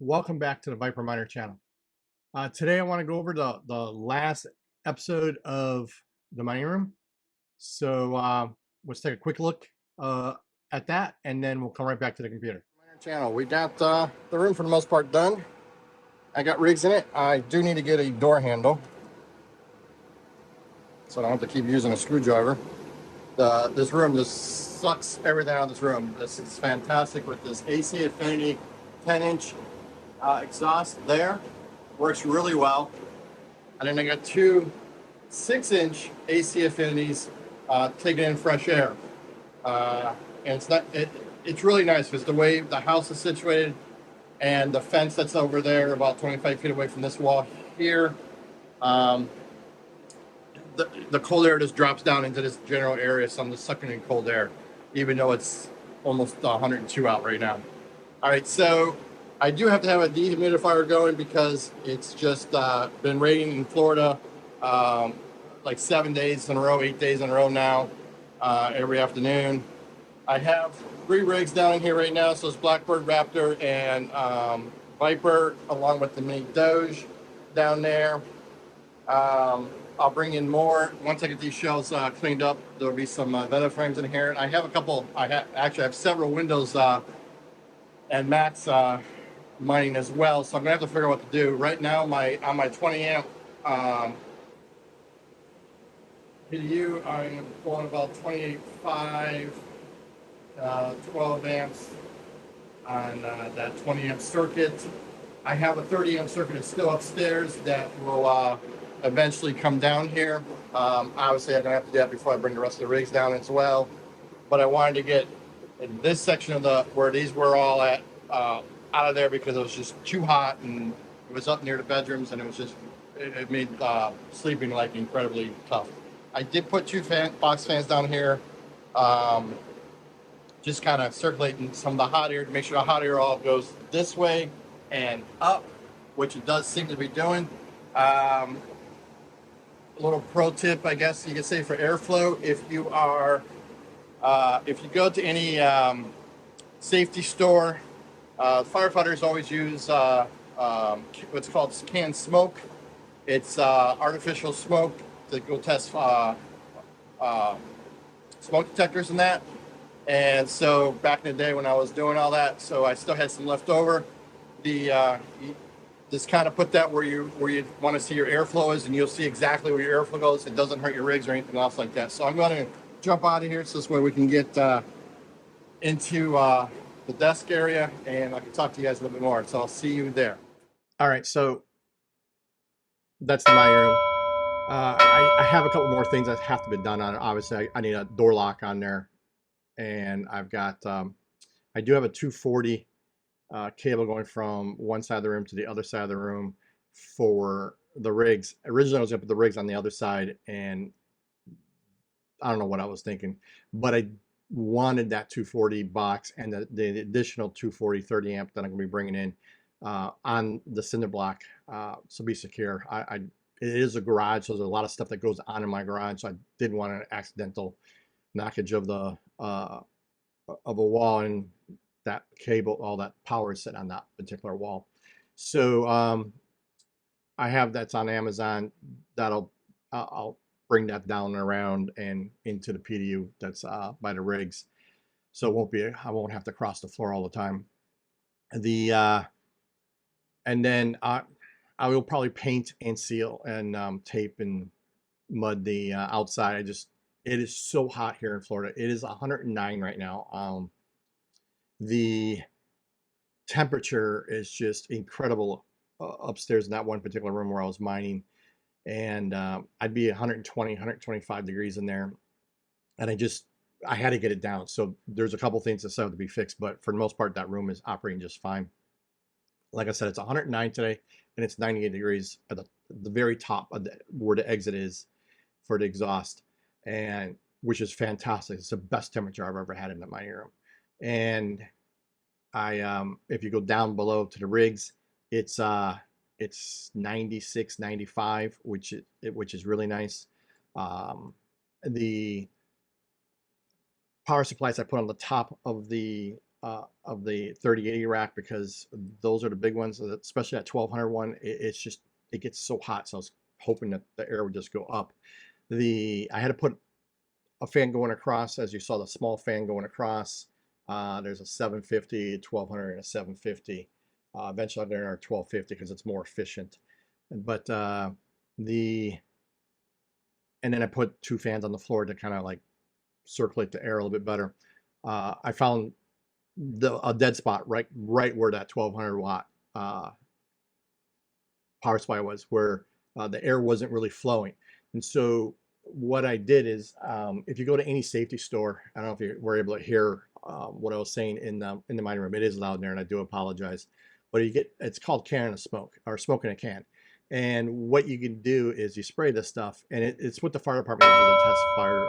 Welcome back to the Viper Miner channel. Today I want to go over the last episode of the mining room. So let's take a quick look at that, and then we'll come right back to the computer. Miner channel. We got the room for the most part done. I got rigs in it. I do need to get a door handle, so I don't have to keep using a screwdriver. This room just sucks everything out of this room. This is fantastic with this AC Affinity 10-inch exhaust there. Works really well. And then I got two 6-inch AC Affinities taking in fresh air. And it's really nice because the way the house is situated and the fence that's over there about 25 feet away from this wall here, the cold air just drops down into this general area, so I'm just sucking in cold air, even though it's almost 102 out right now. All right, so I do have to have a dehumidifier going because it's just been raining in Florida like 7 days in a row, 8 days in a row now, every afternoon. I have 3 rigs down in here right now, so it's Blackbird, Raptor, and Viper, along with the Mini Doge down there. I'll bring in more once I get these shelves cleaned up. There'll be some venta frames in here. I have a couple. Actually I have several Windows and Macs mining as well, so I'm gonna have to figure out what to do. Right now, on my 20 amp PDU, I'm pulling about 28.5, 12 amps on that 20 amp circuit. I have a 30 amp circuit that's still upstairs that will eventually come down here. Obviously, I'm gonna have to do that before I bring the rest of the rigs down as well. But I wanted to get in this section of where these were all at out of there because it was just too hot and it was up near the bedrooms, and it made sleeping like incredibly tough. I did put 2 box fans down here, just kind of circulating some of the hot air to make sure the hot air all goes this way and up, which it does seem to be doing. A little pro tip, I guess you could say, for airflow: if you go to any safety store, firefighters always use what's called canned smoke. It's artificial smoke to go test smoke detectors and that. And so back in the day when I was doing all that, so I still had some left over. Just kind of put that where you want to see your airflow is, and you'll see exactly where your airflow goes. It doesn't hurt your rigs or anything else like that. So I'm going to jump out of here so this way we can get into the desk area, and I can talk to you guys a little bit more. So I'll see you there. All right, so that's the mining room. I have a couple more things that have to be done on it. Obviously, I need a door lock on there, and I've got I do have a 240 cable going from one side of the room to the other side of the room for the rigs. Originally, I was going to put the rigs on the other side, and I don't know what I was thinking, but I wanted that 240 box and the additional 240 30 amp that I'm going to be bringing in on the cinder block, so be secure. It is a garage, so there's a lot of stuff that goes on in my garage, so I didn't want an accidental knockage of a wall, and that cable, all that power is sitting on that particular wall. So I have that's on Amazon. I'll bring that down and around and into the PDU that's by the rigs, so I won't have to cross the floor all the time. And then I will probably paint and seal and tape and mud the outside. It is so hot here in Florida. It is 109 right now. The temperature is just incredible upstairs in that one particular room where I was mining, and I'd be 120, 125 degrees in there, and I had to get it down. So there's a couple things that still have to be fixed, but for the most part, that room is operating just fine. Like I said, it's 109 today, and it's 98 degrees at the very top of where the exit is for the exhaust, and which is fantastic. It's the best temperature I've ever had in the mining room. And if you go down below to the rigs, it's 96, 95, which is really nice. The power supplies I put on the top of the of the 3080 rack because those are the big ones, especially that 1200 one. It's just, it gets so hot. So I was hoping that the air would just go up. I had to put a fan going across, as you saw the small fan going across. There's a 750, 1200, and a 750. Eventually there are 1250 because it's more efficient. But and then I put two fans on the floor to kind of like circulate the air a little bit better. I found a dead spot right where that 1200 watt power supply was, where the air wasn't really flowing. And so what I did is, if you go to any safety store, I don't know if you were able to hear what I was saying in the mining room. It is loud in there, and I do apologize. But it's called can of smoke, or smoke in a can. And what you can do is you spray this stuff, and it's what the fire department uses to test fire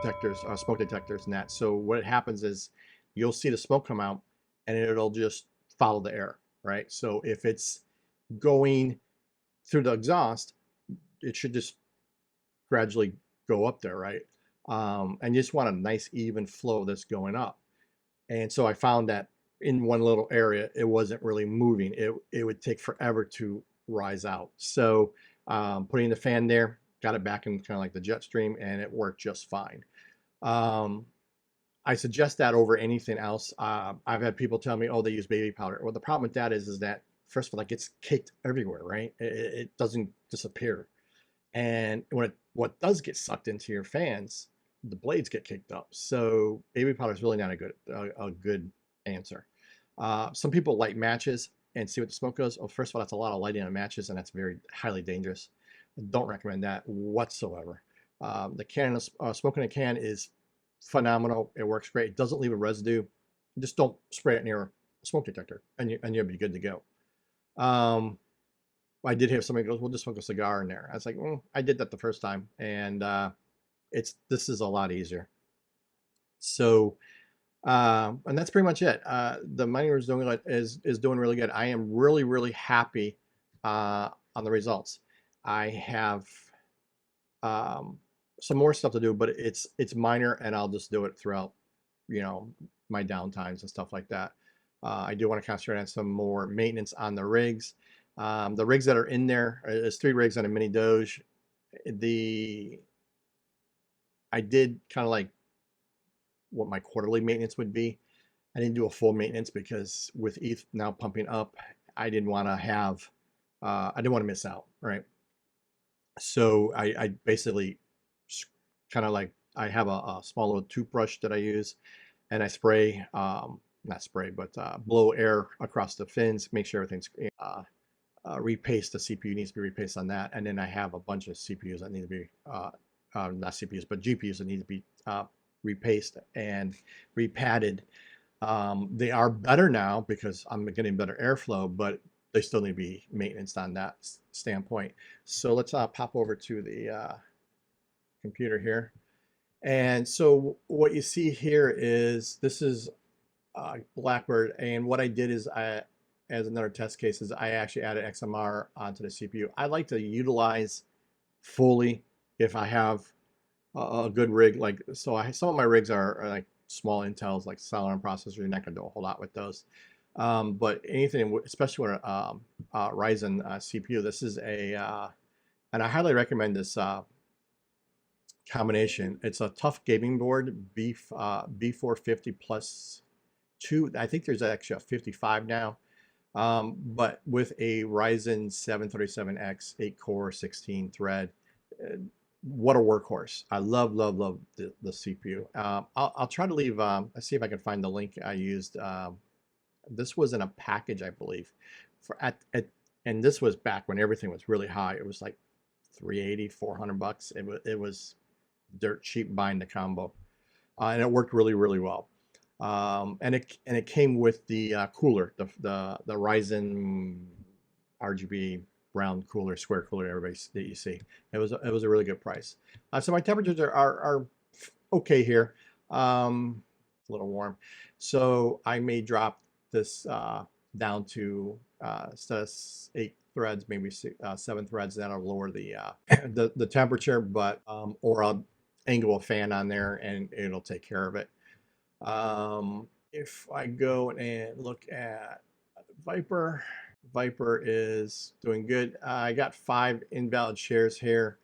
detectors, smoke detectors, and that. So what happens is you'll see the smoke come out, and it'll just follow the air, right? So if it's going through the exhaust, it should just gradually go up there, right? And you just want a nice even flow that's going up. And so I found that in one little area, it wasn't really moving. It would take forever to rise out. So putting the fan there, got it back in kind of like the jet stream, and it worked just fine. I suggest that over anything else. I've had people tell me, oh, they use baby powder. Well, the problem with that is that, first of all, it gets caked everywhere, right? It doesn't disappear. And what does get sucked into your fans, the blades get kicked up. So baby powder is really not a good answer. Some people light matches and see what the smoke goes. Oh, first of all, that's a lot of lighting on matches, and that's very highly dangerous. Don't recommend that whatsoever. The can smoke in a can is phenomenal. It works great. It doesn't leave a residue. Just don't spray it near a smoke detector, and you'll be good to go. I did have somebody goes, "We'll just smoke a cigar in there." I was like, I did that the first time, and this is a lot easier. So, and that's pretty much it. The mining room is doing really good. I am really happy on the results. I have some more stuff to do, but it's minor, and I'll just do it throughout, my downtimes and stuff like that. I do want to concentrate on some more maintenance on the rigs. The rigs that are in there's 3 rigs on a mini Doge. I did kind of like what my quarterly maintenance would be. I didn't do a full maintenance because with ETH now pumping up, I didn't want to miss out, right? So I basically kind of like, I have a small little toothbrush that I use, and I spray, not spray, but blow air across the fins, make sure everything's repaste. The CPU needs to be repaced on that, and then I have a bunch of CPUs that need to be not CPUs but GPUs that need to be repaced and repadded. They are better now because I'm getting better airflow, but they still need to be maintenance on that standpoint. So let's pop over to the computer here. And so what you see here is, this is Blackbird, and what I did is, as another test case, is I actually added XMR onto the CPU. I like to utilize fully if I have a good rig. Like, so some of my rigs are like small Intels, like Celeron processors. You're not gonna do a whole lot with those. But anything, especially with Ryzen CPU, this is and I highly recommend this combination. It's a tough gaming board, B450 plus 2. I think there's actually a 55 now. But with a Ryzen 737X 8-core 16 thread, what a workhorse. I love the CPU. I'll try to leave, let's see if I can find the link I used. This was in a package, I believe, and this was back when everything was really high. It was like $380, $400. It was dirt cheap buying the combo, and it worked really well. And it came with the cooler, the Ryzen RGB round cooler, square cooler, everybody that you see. It was a really good price. So my temperatures are okay here. A little warm, so I may drop this down to instead of 8 threads, maybe 7 threads. That'll lower the the temperature, but or I'll angle a fan on there and it'll take care of it. If I go and look at Viper, Viper is doing good. I got 5 invalid shares here.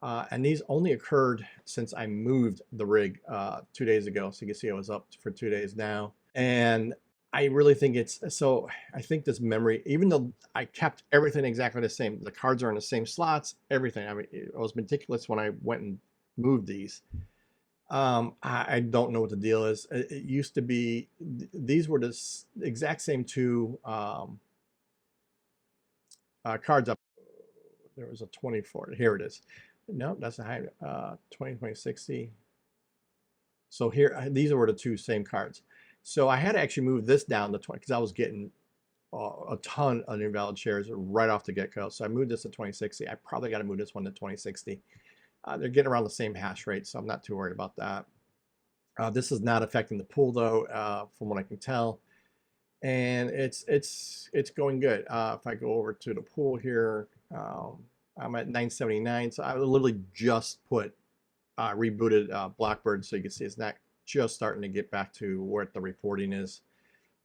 And these only occurred since I moved the rig 2 days ago. So you can see I was up for 2 days now. And I really think it's, so I think this memory, even though I kept everything exactly the same, the cards are in the same slots, everything. I mean, I was meticulous when I went and moved these. I don't know what the deal is. It used to be, these were the exact same 2 cards up. There was a 24. Here it is. No, that's a high 2060. So here, these were the 2 same cards. So I had to actually move this down to 20 because I was getting a ton of invalid shares right off the get-go. So I moved this to 2060. I probably got to move this one to 2060. They're getting around the same hash rate, so I'm not too worried about that. This is not affecting the pool though, from what I can tell, and it's going good. If I go over to the pool here, I'm at 979. So I literally just rebooted Blackbird, so you can see it's not just starting to get back to where the reporting is.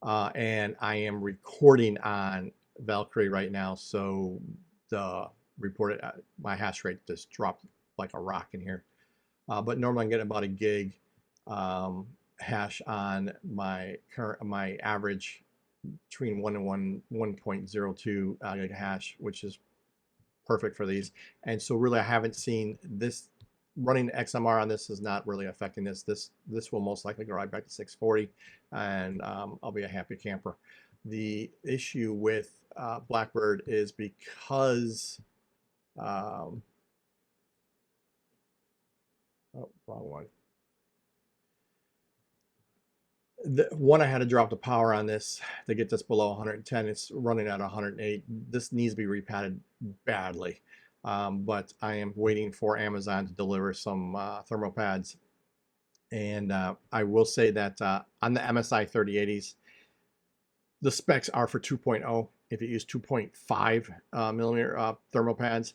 And I am recording on Valkyrie right now, so the reported my hash rate just dropped like a rock in here. But normally I'm getting about a gig hash on my average between 1 and 1.02 gig hash, which is perfect for these. And so really I haven't seen this running XMR on this is not really affecting this. This will most likely go right back to 640, and I'll be a happy camper. The issue with Blackbird is because oh, wrong one. One, I had to drop the power on this to get this below 110. It's running at 108. This needs to be repatted badly. But I am waiting for Amazon to deliver some thermal pads. And I will say that on the MSI 3080s, the specs are for 2.0. If you use 2.5 millimeter thermal pads,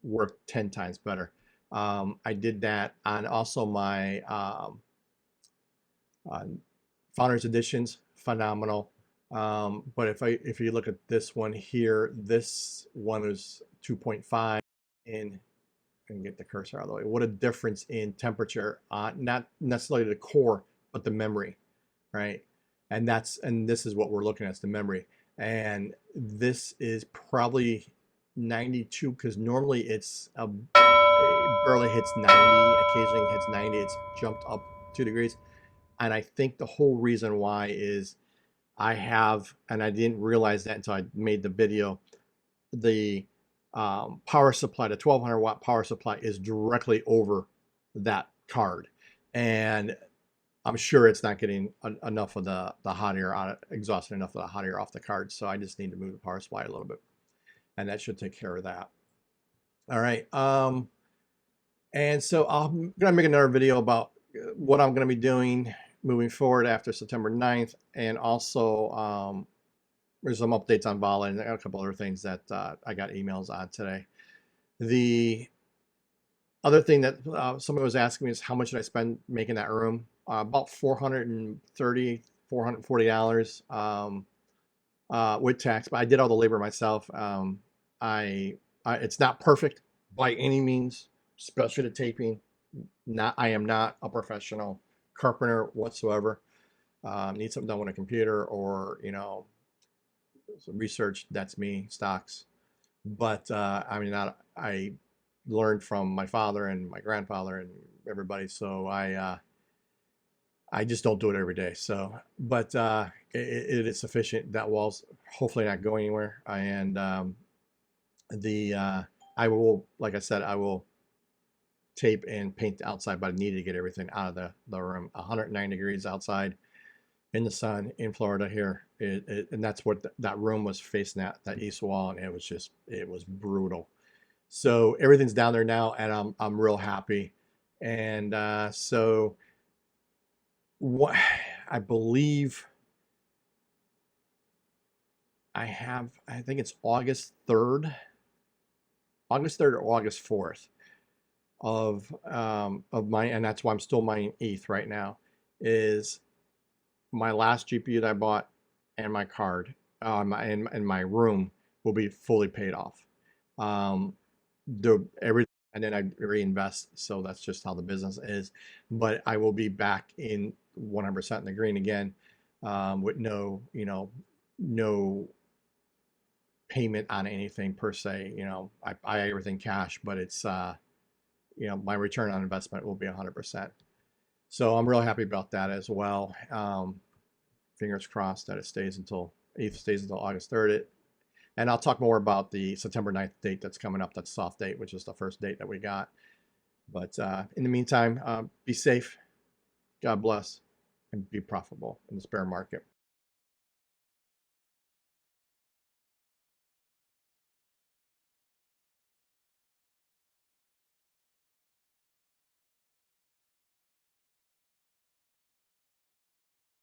work 10 times better. I did that on also my Founders Editions, phenomenal. But if you look at this one here, this one is 2.5 and get the cursor out of the way. What a difference in temperature, not necessarily the core, but the memory, right? And this is what we're looking at, is the memory. And this is probably 92 because normally it barely hits 90, occasionally hits 90. It's jumped up 2 degrees. And I think the whole reason why is I have, and I didn't realize that until I made the video, the power supply, the 1200 watt power supply is directly over that card. And I'm sure it's not getting enough of the hot air out, exhausting enough of the hot air off the card. So I just need to move the power supply a little bit, and that should take care of that. All right. And so I'm going to make another video about what I'm going to be doing moving forward after September 9th. And also there's some updates on Vala and a couple other things that I got emails on today. The other thing that somebody was asking me is how much did I spend making that room? About $430, $440 with tax, but I did all the labor myself. It's not perfect by any means, especially the taping. I am not a professional carpenter whatsoever. Need something done with a computer or some research. That's me, stocks. But I mean, I learned from my father and my grandfather and everybody, so I just don't do it every day. So, but it is sufficient. That wall's hopefully not going anywhere. And I will, like I said, I will tape and paint the outside, but I needed to get everything out of the room. 109 degrees outside in the sun in Florida here. And that's what that room was facing at, that east wall. And it was brutal. So everything's down there now, and I'm real happy. And so what I believe I think it's August 3rd or August 4th of mine, and that's why I'm still mining ETH right now, is my last GPU that I bought and my card and my room will be fully paid off. Um, everything, and then I reinvest. So that's just how the business is. But I will be back in 100% in the green again, with no, no payment on anything per se. I buy everything cash, but it's my return on investment will be 100%. So I'm real happy about that as well. Fingers crossed that it stays until August 3rd. And I'll talk more about the September 9th date that's coming up. That's soft date, which is the first date that we got. But in the meantime, be safe, God bless, and be profitable in this bear market.